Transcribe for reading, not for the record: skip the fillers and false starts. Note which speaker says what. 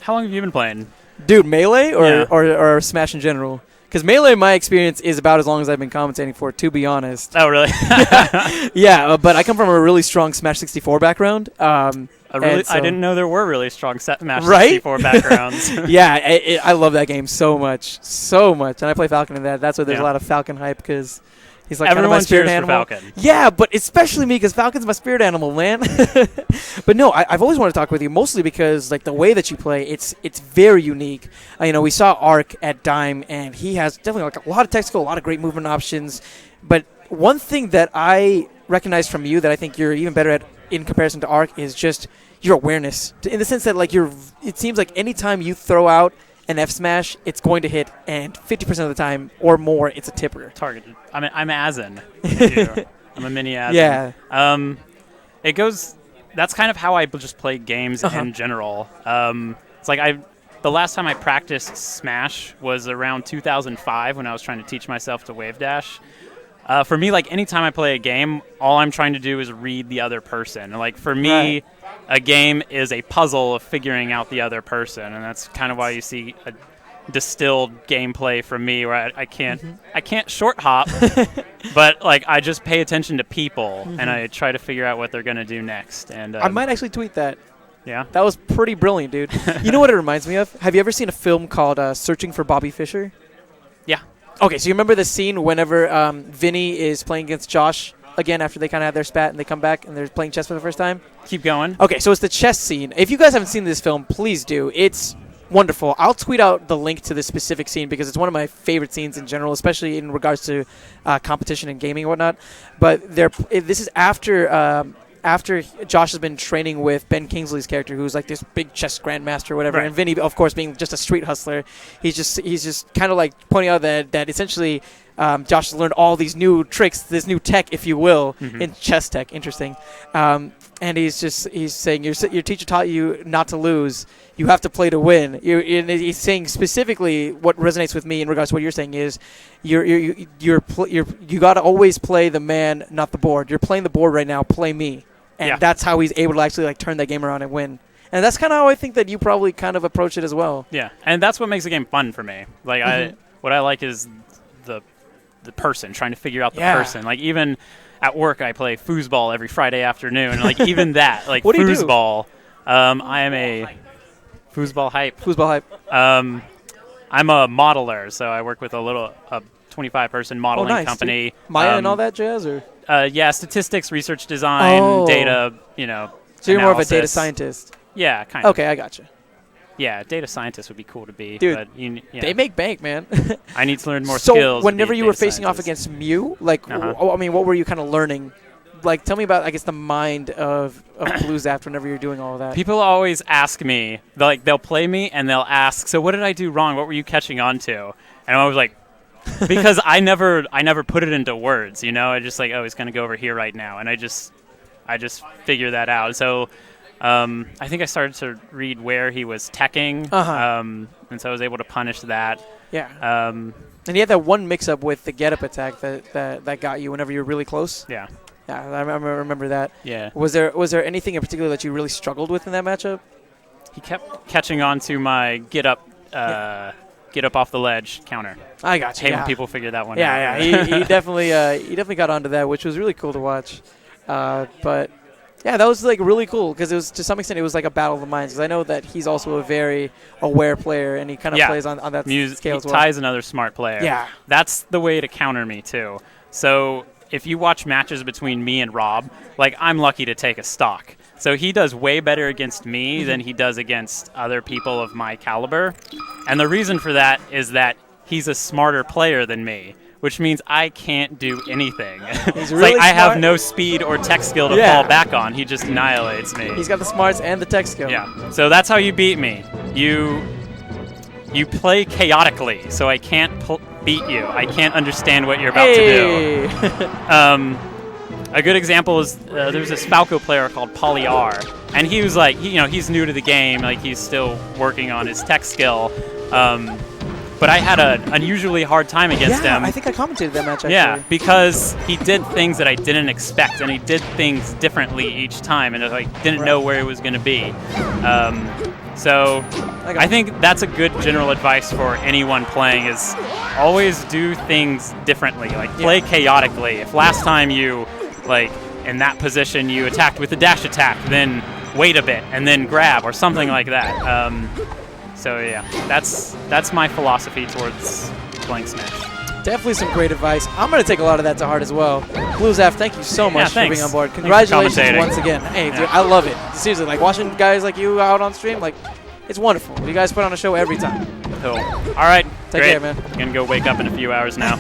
Speaker 1: How long have you been playing?
Speaker 2: Dude, Melee
Speaker 1: Yeah.
Speaker 2: or Smash in general? Because Melee, my experience, is about as long as I've been commentating for, to be honest.
Speaker 1: Oh, really?
Speaker 2: Yeah, but I come from a really strong Smash 64 background.
Speaker 1: I didn't know there were really strong Smash
Speaker 2: Right?
Speaker 1: 64 backgrounds.
Speaker 2: Yeah, I love that game so much. And I play Falcon in that. That's why there's a lot of Falcon hype, because he's like
Speaker 1: everyone
Speaker 2: kind of my spirit
Speaker 1: cheers
Speaker 2: animal.
Speaker 1: for Falcon.
Speaker 2: Yeah, but especially me, because Falcon's my spirit animal, man. But no, I've always wanted to talk with you, mostly because like the way that you play, it's very unique. We saw Ark at Dime, and he has definitely like a lot of technical, a lot of great movement options. But one thing that I recognize from you that I think you're even better at in comparison to Ark is just your awareness, in the sense that like it seems like anytime you throw out an F smash, it's going to hit, and 50% of the time or more, it's a tipper.
Speaker 1: Targeted. I'm Asin. I'm a mini Asin.
Speaker 2: Yeah.
Speaker 1: It goes. That's kind of how I just play games in general. It's like the last time I practiced Smash was around 2005 when I was trying to teach myself to wave dash. For me, like anytime I play a game, all I'm trying to do is read the other person. Like for me, a game is a puzzle of figuring out the other person, and that's kind of why you see a distilled gameplay from me, where I can't short hop, but like I just pay attention to people and I try to figure out what they're gonna do next. And
Speaker 2: I might actually tweet that.
Speaker 1: Yeah,
Speaker 2: that was pretty brilliant, dude. You know what it reminds me of? Have you ever seen a film called Searching for Bobby Fischer?
Speaker 1: Yeah.
Speaker 2: Okay, so you remember the scene whenever Vinny is playing against Josh again after they kind of had their spat and they come back and they're playing chess for the first time?
Speaker 1: Keep going.
Speaker 2: Okay, so it's the chess scene. If you guys haven't seen this film, please do. It's wonderful. I'll tweet out the link to this specific scene because it's one of my favorite scenes in general, especially in regards to competition and gaming and whatnot. But this is after Josh has been training with Ben Kingsley's character, who's like this big chess grandmaster or whatever, and Vinny, of course, being just a street hustler, he's just kind of like pointing out that essentially Josh has learned all these new tricks, this new tech, if you will, in chess tech. Interesting. And he's saying your teacher taught you not to lose. You have to play to win. And he's saying specifically what resonates with me in regards to what you're saying is you got to always play the man, not the board. You're playing the board right now. Play me. And that's how he's able to actually like turn that game around and win. And that's kind of how I think that you probably kind of approach it as well.
Speaker 1: Yeah, and that's what makes the game fun for me. Like what I like is the person, trying to figure out the person. Like even at work, I play foosball every Friday afternoon. And like even that, like
Speaker 2: what do you
Speaker 1: foosball. I am a foosball hype.
Speaker 2: Foosball hype.
Speaker 1: I'm a modeler, so I work with a 25-person modeling company.
Speaker 2: Dude. Maya and all that jazz, or
Speaker 1: statistics, research design, data.
Speaker 2: So you're
Speaker 1: analysis.
Speaker 2: more of a data scientist.
Speaker 1: Yeah, kind of.
Speaker 2: Okay, I gotcha.
Speaker 1: Yeah, data scientist would be cool to be.
Speaker 2: Dude,
Speaker 1: but
Speaker 2: they make bank, man.
Speaker 1: I need to learn more skills.
Speaker 2: So whenever you were facing off against Mew, like, what were you kind of learning? Like, tell me about, I guess, the mind of Blue Zapped whenever you're doing all of that.
Speaker 1: People always ask me, they'll play me and they'll ask, so what did I do wrong? What were you catching on to? And I was like, because I never put it into words, I just like, he's going to go over here right now. And I just figure that out. So I think I started to read where he was teching, and so I was able to punish that. Yeah.
Speaker 2: And you had that one mix-up with the get-up attack that got you whenever you were really close.
Speaker 1: Yeah.
Speaker 2: Yeah, I remember that.
Speaker 1: Yeah.
Speaker 2: Was there anything in particular that you really struggled with in that matchup?
Speaker 1: He kept catching on to my get up off the ledge counter.
Speaker 2: I got you.
Speaker 1: Hate when people figure that one out.
Speaker 2: Yeah. he definitely got onto that, which was really cool to watch. But yeah, that was like really cool because it was, to some extent, it was like a battle of the minds. Because I know that he's also a very aware player, and he kind of plays on that scale as well.
Speaker 1: Ty's another smart player.
Speaker 2: Yeah,
Speaker 1: that's the way to counter me too. So if you watch matches between me and Rob, like I'm lucky to take a stock. So he does way better against me than he does against other people of my caliber. And the reason for that is that he's a smarter player than me, which means I can't do anything.
Speaker 2: He's really
Speaker 1: like I have no speed or tech skill to fall back on. He just annihilates me.
Speaker 2: He's got the smarts and the tech skill.
Speaker 1: Yeah. So that's how you beat me. You play chaotically, so I can't beat you. I can't understand what you're about to do. A good example is there's this Falco player called Polly R, and he was like, he's new to the game, like he's still working on his tech skill. But I had an unusually hard time against him.
Speaker 2: Yeah, I think I commentated that match, actually.
Speaker 1: Yeah, because he did things that I didn't expect, and he did things differently each time, and I didn't know where he was going to be. So I think that's a good general advice for anyone playing is always do things differently. Like play chaotically. If last time you, like, in that position you attacked with a dash attack, then wait a bit and then grab or something like that. So yeah, that's my philosophy towards playing Smash.
Speaker 2: Definitely some great advice. I'm going to take a lot of that to heart as well. Bluezaf, thank you so much for being on board. Congratulations once again. Hey, dude, I love it. Seriously, like watching guys like you out on stream, like, it's wonderful. You guys put on a show every time.
Speaker 1: Cool. All right.
Speaker 2: Take care, man.
Speaker 1: I'm going to go wake up in a few hours now.